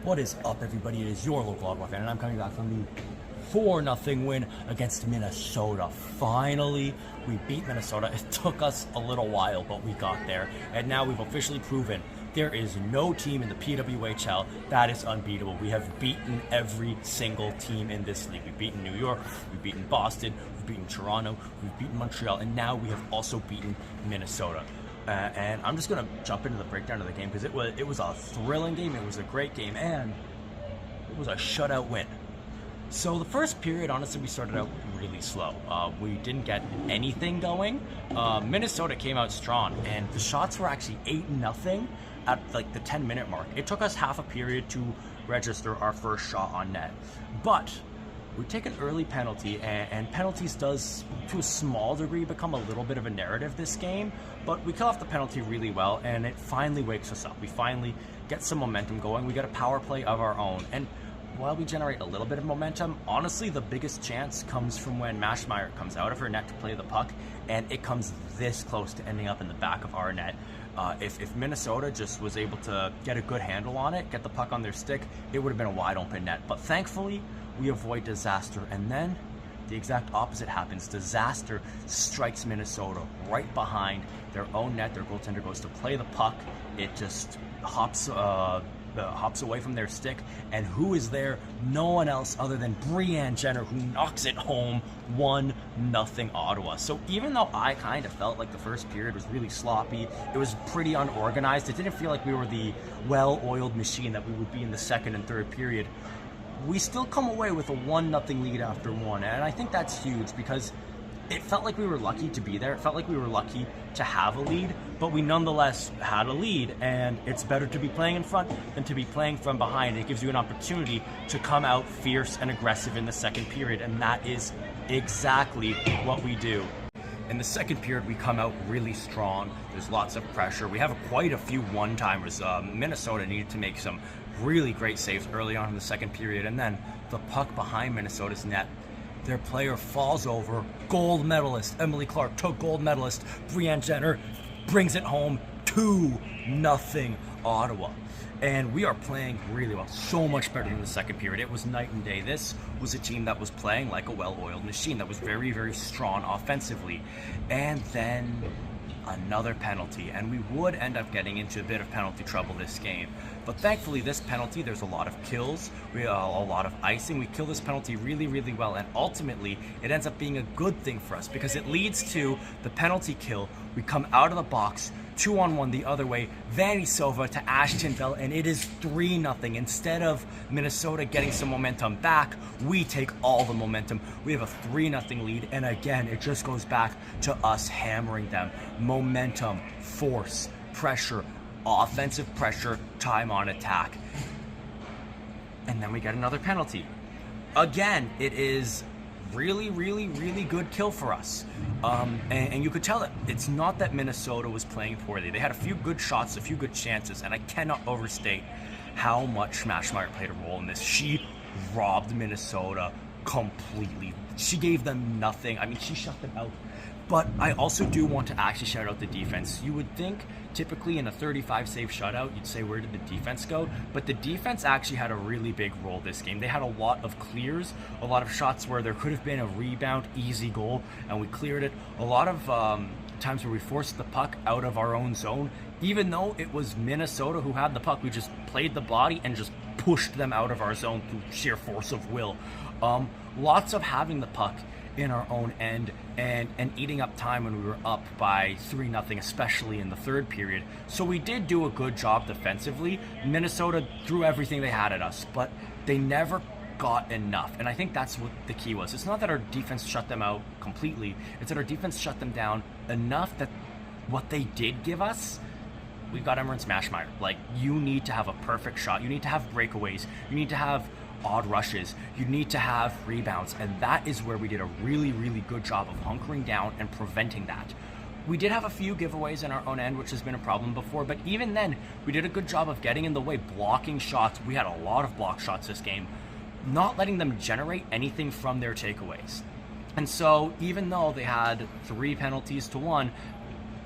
What is up, everybody? It is your local Ottawa fan, and I'm coming back from the 4-0 win against Minnesota. Finally, we beat Minnesota. It took us a little while, but we got there. And now we've officially proven there is no team in the PWHL that is unbeatable. We have beaten every single team in this league. We've beaten New York, we've beaten Boston, we've beaten Toronto, we've beaten Montreal, and now we have also beaten Minnesota. And I'm just going to jump into the breakdown of the game because it was a thrilling game, it was a great game, and it was a shutout win. So the first period, honestly, we started out really slow. We didn't get anything going. Minnesota came out strong, and the shots were actually 8-0 at like the 10-minute mark. It took us half a period to register our first shot on net. But we take an early penalty, and penalties does, to a small degree, become a little bit of a narrative this game, but we kill off the penalty really well, and it finally wakes us up. We finally get some momentum going. We get a power play of our own, and while we generate a little bit of momentum, honestly, the biggest chance comes from when Maschmeyer comes out of her net to play the puck, and it comes this close to ending up in the back of our net. If Minnesota just was able to get a good handle on it, get the puck on their stick, it would have been a wide open net. But thankfully, we avoid disaster, and then the exact opposite happens. Disaster strikes Minnesota right behind their own net. Their goaltender goes to play the puck. It just hops away from their stick, and who is there? No one else other than Brianne Jenner, who knocks it home. 1-0 Ottawa. So even though I kind of felt like the first period was really sloppy, it was pretty unorganized, it didn't feel like we were the well-oiled machine that we would be in the second and third period, we still come away with a 1-0 lead after one. And I think that's huge because it felt like we were lucky to be there. It felt like we were lucky to have a lead, but we nonetheless had a lead, and it's better to be playing in front than to be playing from behind. It gives you an opportunity to come out fierce and aggressive in the second period, and that is exactly what we do. In the second period, we come out really strong. There's lots of pressure. We have quite a few one-timers. Minnesota needed to make some really great saves early on in the second period, and then the puck behind Minnesota's net, their player falls over. Gold medalist Emily Clark took gold medalist Brianne Jenner, brings it home. 2-0 Ottawa. And we are playing really well, so much better than the second period. It was night and day. This was a team that was playing like a well-oiled machine, that was very, very strong offensively. And then another penalty, and we would end up getting into a bit of penalty trouble this game. But thankfully, this penalty, there's a lot of kills, a lot of icing. We kill this penalty really, really well, and ultimately, it ends up being a good thing for us because it leads to the penalty kill. We come out of the box, 2-on-1 the other way, Vanny Silva to Ashton Bell, and it is 3-0. Instead of Minnesota getting some momentum back, we take all the momentum. We have a 3-0 lead, and again, it just goes back to us hammering them. Momentum, force, pressure, offensive pressure, time on attack. And then we get another penalty. Again, it is really, really, really good kill for us. And you could tell it. It's not that Minnesota was playing poorly. They had a few good shots, a few good chances, and I cannot overstate how much Maschmeyer played a role in this. She robbed Minnesota completely. She gave them nothing. I mean, she shut them out. But I also do want to actually shout out the defense. You would think typically in a 35-save shutout, you'd say, where did the defense go? But the defense actually had a really big role this game. They had a lot of clears, a lot of shots where there could have been a rebound, easy goal, and we cleared it. A lot of times where we forced the puck out of our own zone. Even though it was Minnesota who had the puck, we just played the body and just pushed them out of our zone through sheer force of will. Lots of having the puck in our own end and eating up time when we were up by 3-0, especially in the third period. So we did do a good job defensively. Minnesota threw everything they had at us, but they never got enough. And I think that's what the key was. It's not that our defense shut them out completely. It's that our defense shut them down enough that what they did give us, we've got Emmerich Maschmeyer. Like, you need to have a perfect shot. You need to have breakaways. You need to have odd rushes. You need to have rebounds, and that is where we did a really, really good job of hunkering down and preventing that. We did have a few giveaways in our own end, which has been a problem before, but even then, we did a good job of getting in the way, blocking shots. We had a lot of block shots this game, not letting them generate anything from their takeaways. And so, even though they had 3 penalties to 1,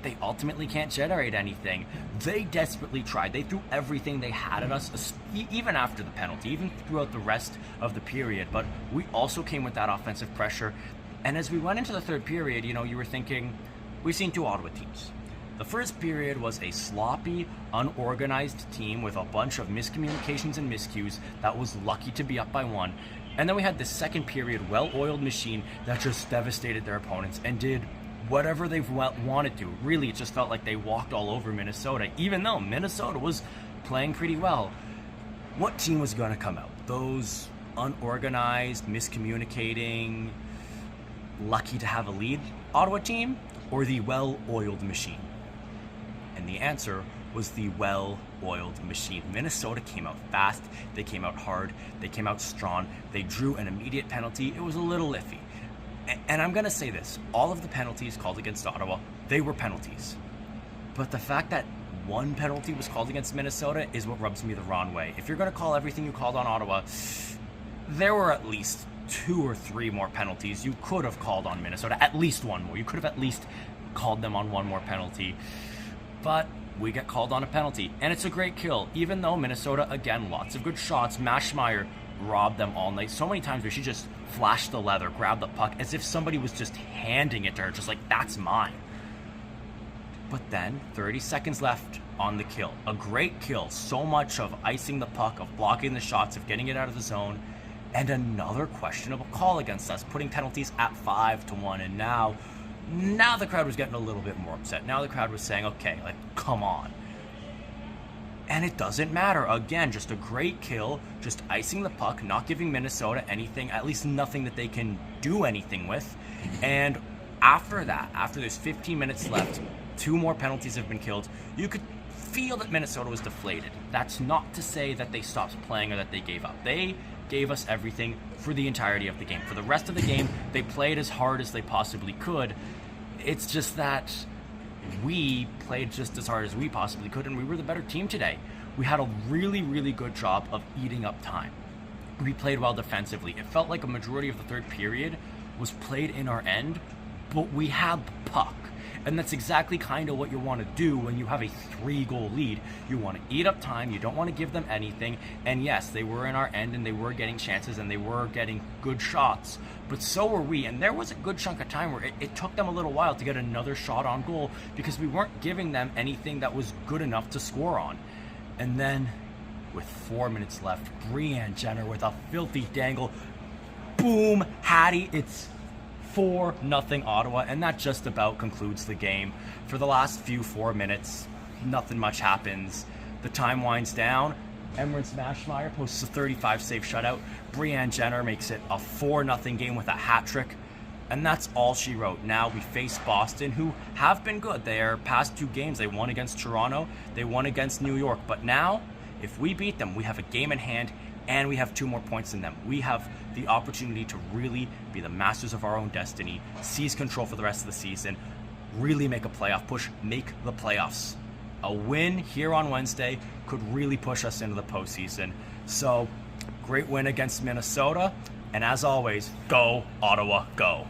they ultimately can't generate anything. They desperately tried. They threw everything they had at us, even after the penalty, even throughout the rest of the period. But we also came with that offensive pressure. And as we went into the third period, you were thinking, we've seen two Ottawa teams. The first period was a sloppy, unorganized team with a bunch of miscommunications and miscues that was lucky to be up by one. And then we had the second period well-oiled machine that just devastated their opponents and did whatever they wanted to. Really, it just felt like they walked all over Minnesota, even though Minnesota was playing pretty well. What team was going to come out? Those unorganized, miscommunicating, lucky to have a lead Ottawa team, or the well-oiled machine? And the answer was the well-oiled machine. Minnesota came out fast, they came out hard, they came out strong, they drew an immediate penalty. It was a little iffy. And I'm going to say this, all of the penalties called against Ottawa, they were penalties. But the fact that one penalty was called against Minnesota is what rubs me the wrong way. If you're going to call everything you called on Ottawa, there were at least 2 or 3 more penalties you could have called on Minnesota. At least one more. You could have at least called them on one more penalty. But we get called on a penalty, and it's a great kill. Even though Minnesota, again, lots of good shots. Maschmeyer robbed them all night. So many times where she just flashed the leather, grabbed the puck, as if somebody was just handing it to her, just like, that's mine. But then, 30 seconds left on the kill. A great kill. So much of icing the puck, of blocking the shots, of getting it out of the zone. And another questionable call against us, putting penalties at 5-1. And now the crowd was getting a little bit more upset. Now the crowd was saying, okay, like, come on. And it doesn't matter. Again, just a great kill, just icing the puck, not giving Minnesota anything, at least nothing that they can do anything with. And after that, after there's 15 minutes left, 2 more penalties have been killed, you could feel that Minnesota was deflated. That's not to say that they stopped playing or that they gave up. They gave us everything for the entirety of the game. For the rest of the game, they played as hard as they possibly could. It's just that we played just as hard as we possibly could, and we were the better team today. We had a really, really good job of eating up time. We played well defensively. It felt like a majority of the third period was played in our end, but we had the puck. And that's exactly kind of what you want to do when you have a 3-goal lead. You want to eat up time, you don't want to give them anything, and yes, they were in our end and they were getting chances and they were getting good shots, but so were we, and there was a good chunk of time where it took them a little while to get another shot on goal because we weren't giving them anything that was good enough to score on. And then, with 4 minutes left, Brianne Jenner with a filthy dangle, boom, Hattie, it's 4-0 Ottawa, and that just about concludes the game. For the last 4 minutes, nothing much happens. The time winds down. Emrance Maschmeyer posts a 35-save shutout. Brianne Jenner makes it a 4-0 game with a hat trick. And that's all she wrote. Now we face Boston, who have been good. Their past 2 games, they won against Toronto, they won against New York. But now, if we beat them, we have a game in hand, and we have 2 more points than them. We have the opportunity to really be the masters of our own destiny, seize control for the rest of the season, really make a playoff push, make the playoffs. A win here on Wednesday could really push us into the postseason. So, great win against Minnesota, and as always, go Ottawa, go.